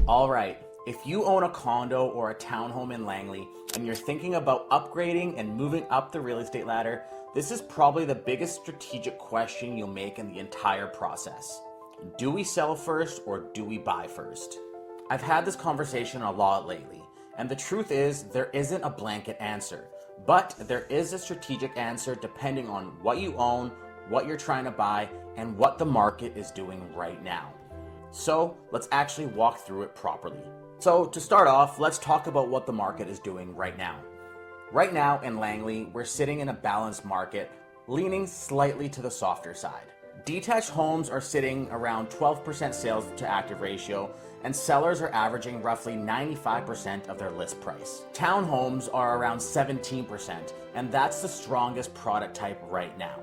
Alright, if you own a condo or a townhome in Langley and you're thinking about upgrading and moving up the real estate ladder, this is probably the biggest strategic question you'll make in the entire process. Do we sell first or do we buy first? I've had this conversation a lot lately, and the truth is there isn't a blanket answer, but there is a strategic answer depending on what you own, what you're trying to buy, and what the market is doing right now. So let's actually walk through it properly. So to start off, let's talk about what the market is doing right now. Right now in Langley, we're sitting in a balanced market, leaning slightly to the softer side. Detached homes are sitting around 12% sales to active ratio, and sellers are averaging roughly 95% of their list price. Townhomes are around 17%, and that's the strongest product type right now.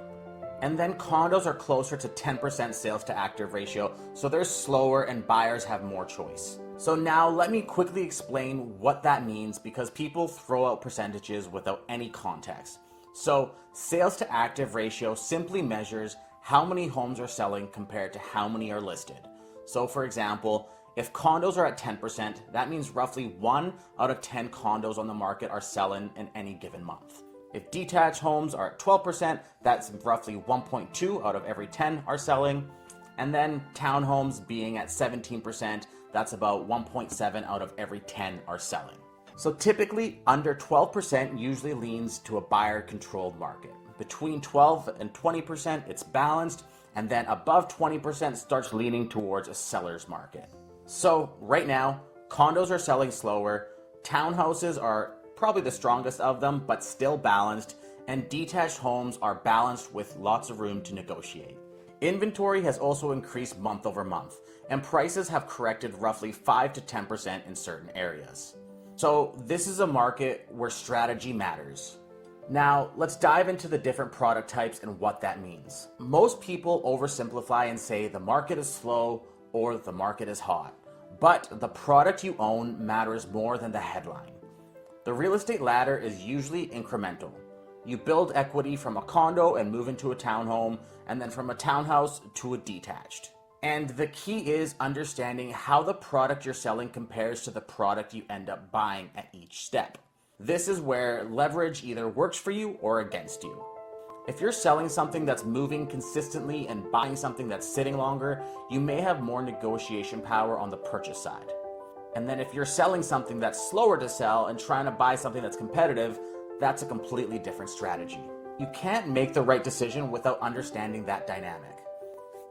And then condos are closer to 10% sales to active ratio, so they're slower and buyers have more choice. So now let me quickly explain what that means, because people throw out percentages without any context. So sales to active ratio simply measures how many homes are selling compared to how many are listed. So for example, if condos are at 10%, that means roughly 1 out of 10 condos on the market are selling in any given month. If detached homes are at 12%, that's roughly 1.2 out of every 10 are selling. And then townhomes being at 17%, that's about 1.7 out of every 10 are selling. So typically under 12% usually leans to a buyer-controlled market. Between 12 and 20%, it's balanced, and then above 20% starts leaning towards a seller's market. So right now, condos are selling slower, townhouses are probably the strongest of them, but still balanced, and detached homes are balanced with lots of room to negotiate. Inventory has also increased month over month, and prices have corrected roughly 5 to 10% in certain areas. So this is a market where strategy matters. Now, let's dive into the different product types and what that means. Most people oversimplify and say the market is slow or the market is hot, but the product you own matters more than the headline. The real estate ladder is usually incremental. You build equity from a condo and move into a townhome, and then from a townhouse to a detached. And the key is understanding how the product you're selling compares to the product you end up buying at each step. This is where leverage either works for you or against you. If you're selling something that's moving consistently and buying something that's sitting longer, you may have more negotiation power on the purchase side. And then if you're selling something that's slower to sell and trying to buy something that's competitive, that's a completely different strategy. You can't make the right decision without understanding that dynamic.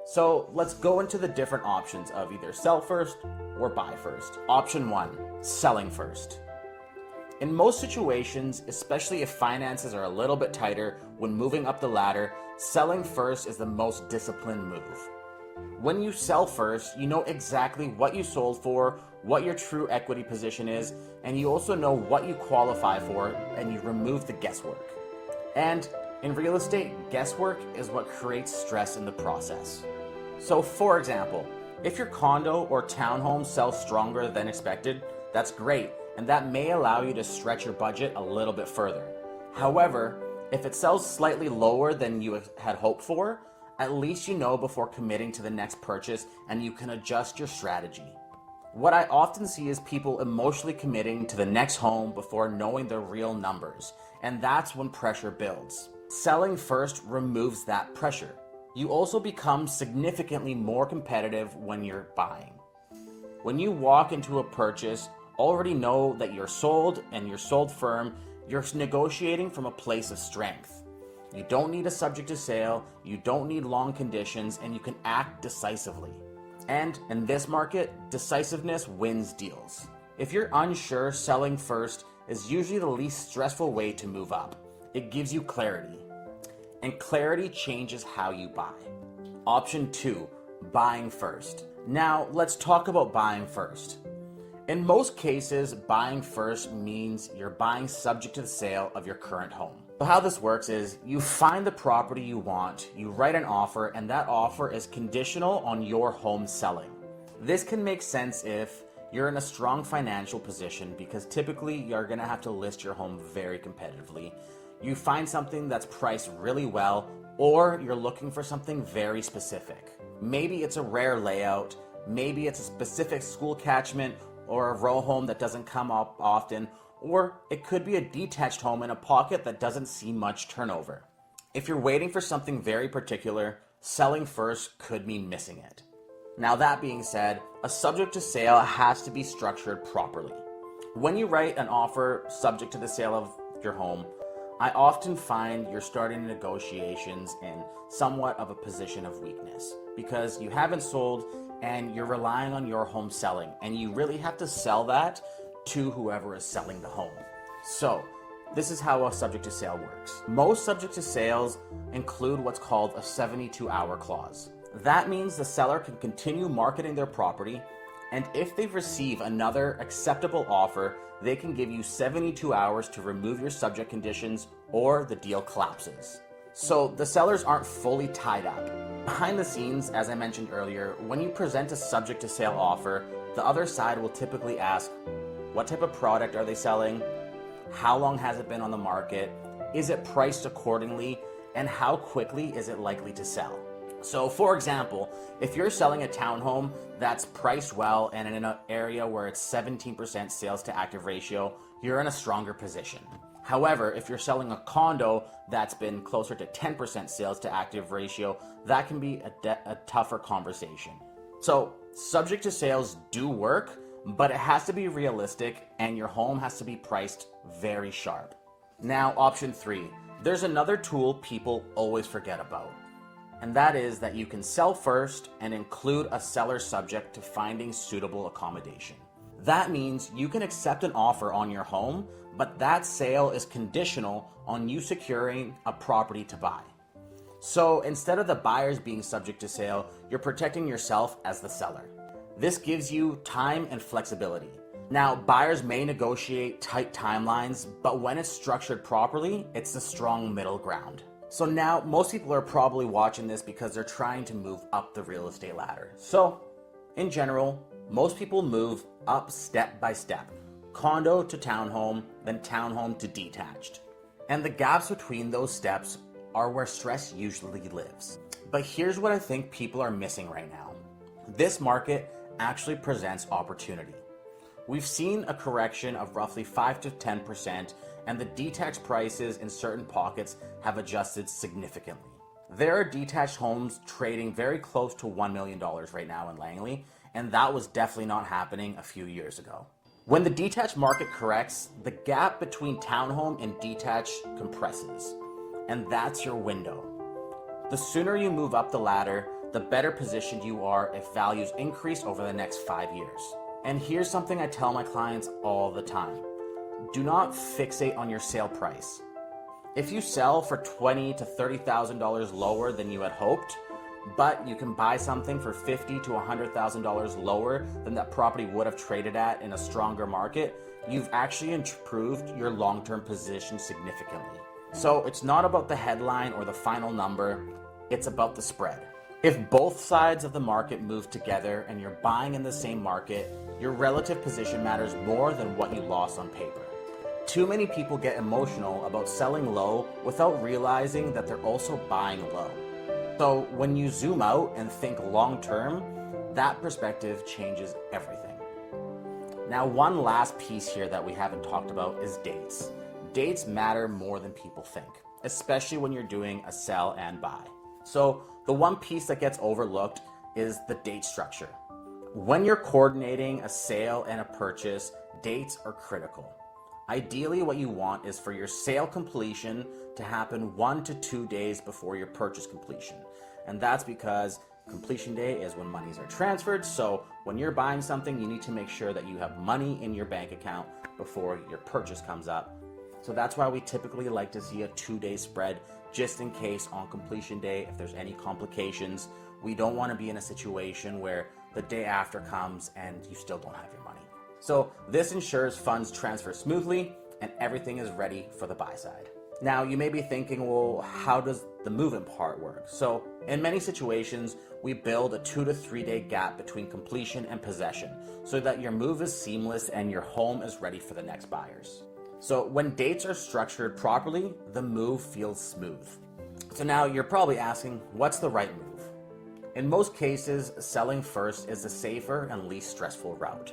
So let's go into the different options of either sell first or buy first. Option 1, selling first. In most situations, especially if finances are a little bit tighter when moving up the ladder, selling first is the most disciplined move. When you sell first, you know exactly what you sold for, what your true equity position is, and you also know what you qualify for, and you remove the guesswork. And in real estate, guesswork is what creates stress in the process. So for example, if your condo or townhome sells stronger than expected, that's great, and that may allow you to stretch your budget a little bit further. However, if it sells slightly lower than you had hoped for, at least you know before committing to the next purchase, and you can adjust your strategy. What I often see is people emotionally committing to the next home before knowing their real numbers, and that's when pressure builds. Selling first removes that pressure. You also become significantly more competitive when you're buying. When you walk into a purchase, already know that you're sold and you're sold firm, you're negotiating from a place of strength. You don't need a subject to sale, you don't need long conditions, and you can act decisively. And in this market, decisiveness wins deals. If you're unsure, selling first is usually the least stressful way to move up. It gives you clarity. And clarity changes how you buy. Option 2, buying first. Now, let's talk about buying first. In most cases, buying first means you're buying subject to the sale of your current home. So how this works is you find the property you want, you write an offer, and that offer is conditional on your home selling. This can make sense if you're in a strong financial position, because typically you're going to have to list your home very competitively. You find something that's priced really well, or you're looking for something very specific. Maybe it's a rare layout, Maybe it's a specific school catchment or a row home that doesn't come up often, or it could be a detached home in a pocket that doesn't see much turnover. If you're waiting for something very particular, selling first could mean missing it. Now that being said, a subject to sale has to be structured properly. When you write an offer subject to the sale of your home, I often find you're starting negotiations in somewhat of a position of weakness because you haven't sold and you're relying on your home selling, and you really have to sell that to whoever is selling the home. So this is how a subject to sale works. Most subject to sales include what's called a 72-hour clause. That means the seller can continue marketing their property, and if they receive another acceptable offer, they can give you 72 hours to remove your subject conditions or the deal collapses. So the sellers aren't fully tied up. Behind the scenes, as I mentioned earlier, when you present a subject to sale offer, the other side will typically ask, what type of product are they selling? How long has it been on the market? Is it priced accordingly? And how quickly is it likely to sell? So for example, if you're selling a townhome that's priced well and in an area where it's 17% sales to active ratio, you're in a stronger position. However, if you're selling a condo that's been closer to 10% sales to active ratio, that can be a tougher conversation. So subject to sales do work, but it has to be realistic and your home has to be priced very sharp. Now, option 3, there's another tool people always forget about. And that is that you can sell first and include a seller subject to finding suitable accommodation. That means you can accept an offer on your home, but that sale is conditional on you securing a property to buy. So instead of the buyers being subject to sale, you're protecting yourself as the seller. This gives you time and flexibility. Now, buyers may negotiate tight timelines, but when it's structured properly, it's a strong middle ground. So now, most people are probably watching this because they're trying to move up the real estate ladder. So, in general, most people move up step by step. Condo to townhome, then townhome to detached. And the gaps between those steps are where stress usually lives. But here's what I think people are missing right now. This market actually presents opportunity. We've seen a correction of roughly 5 to 10%, and the detached prices in certain pockets have adjusted significantly. There are detached homes trading very close to $1 million right now in Langley, and that was definitely not happening a few years ago. When the detached market corrects, the gap between townhome and detached compresses, and that's your window. The sooner you move up the ladder, the better positioned you are if values increase over the next 5 years. And here's something I tell my clients all the time. Do not fixate on your sale price. If you sell for $20,000 to $30,000 lower than you had hoped, but you can buy something for $50,000 to $100,000 lower than that property would have traded at in a stronger market, you've actually improved your long-term position significantly. So it's not about the headline or the final number, it's about the spread. If both sides of the market move together and you're buying in the same market, your relative position matters more than what you lost on paper. Too many people get emotional about selling low without realizing that they're also buying low. So when you zoom out and think long term, that perspective changes everything. Now, one last piece here that we haven't talked about is dates. Dates matter more than people think, especially when you're doing a sell and buy. So the one piece that gets overlooked is the date structure. When you're coordinating a sale and a purchase, dates are critical. Ideally, what you want is for your sale completion to happen 1 to 2 days before your purchase completion. And that's because completion day is when monies are transferred. So when you're buying something, you need to make sure that you have money in your bank account before your purchase comes up. So that's why we typically like to see a 2-day spread, just in case on completion day, if there's any complications. We don't want to be in a situation where the day after comes and you still don't have your money. So this ensures funds transfer smoothly and everything is ready for the buy side. Now you may be thinking, well, how does the move-in part work? So in many situations, we build a 2 to 3 day gap between completion and possession so that your move is seamless and your home is ready for the next buyers. So when dates are structured properly, the move feels smooth. So now you're probably asking, what's the right move? In most cases, selling first is the safer and least stressful route.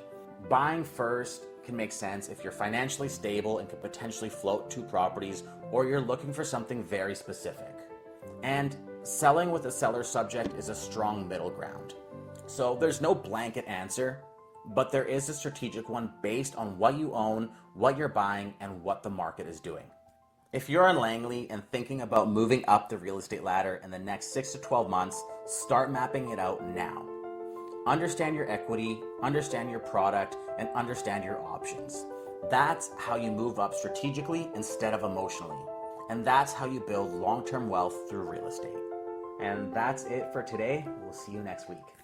Buying first can make sense if you're financially stable and can potentially float two properties, or you're looking for something very specific. And selling with a seller subject is a strong middle ground. So there's no blanket answer, but there is a strategic one based on what you own, what you're buying, and what the market is doing. If you're in Langley and thinking about moving up the real estate ladder in the next 6 to 12 months, start mapping it out now. Understand your equity, understand your product, and understand your options. That's how you move up strategically instead of emotionally. And that's how you build long-term wealth through real estate. And that's it for today. We'll see you next week.